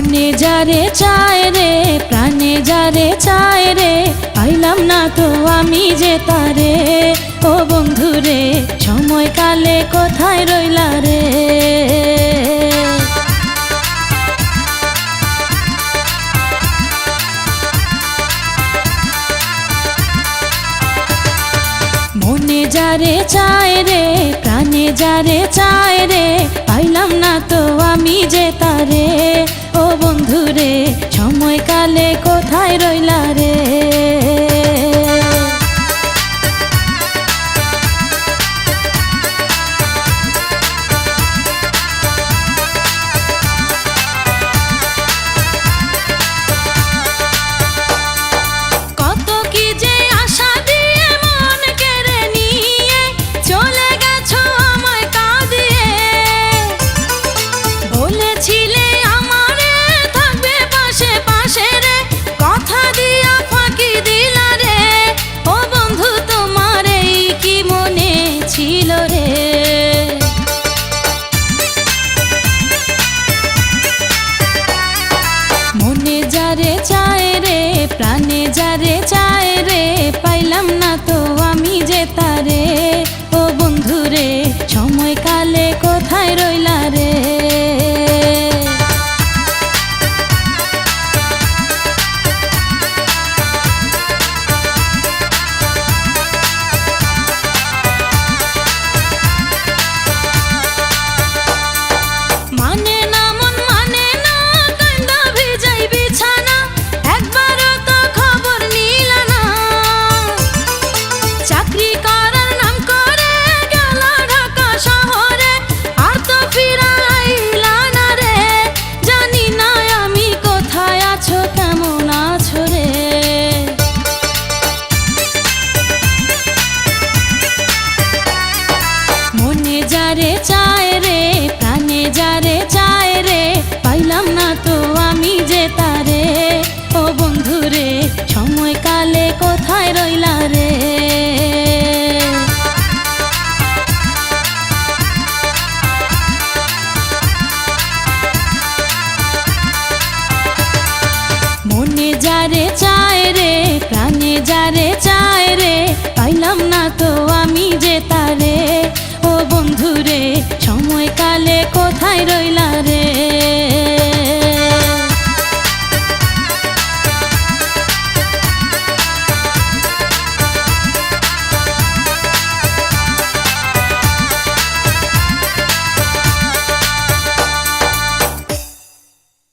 মনে যারে চায় রে প্রাণে যারে চায় রে পাইলাম না তো আমি যে তারে। ও বন্ধু রে সময়কালে কোথায় রইলা রে। মনে যারে চায় রে প্রাণে যারে চায় রে পাইলাম না তো আমি যে তারে। ও বন্ধু রে সময়কালে কোথায় রইলা রে। মনে যারে চায় রে প্রাণে যারে চায় রে পাইলাম না তো আমি যে তারে। ও বন্ধু রে সময়কালে কোথায় রইলা রে। যারে চায় রে প্রাণে যারে চায় রে পাইলাম না তো আমি যে তারে। ও বন্ধু রে সময়কালে কোথায় রইলা রে। মনে যারে চায় রে প্রাণে যারে চায় রে পাইলাম না তো আমি যে তারে। ও বন্ধু রে সময়কালে কোথায় রইলা।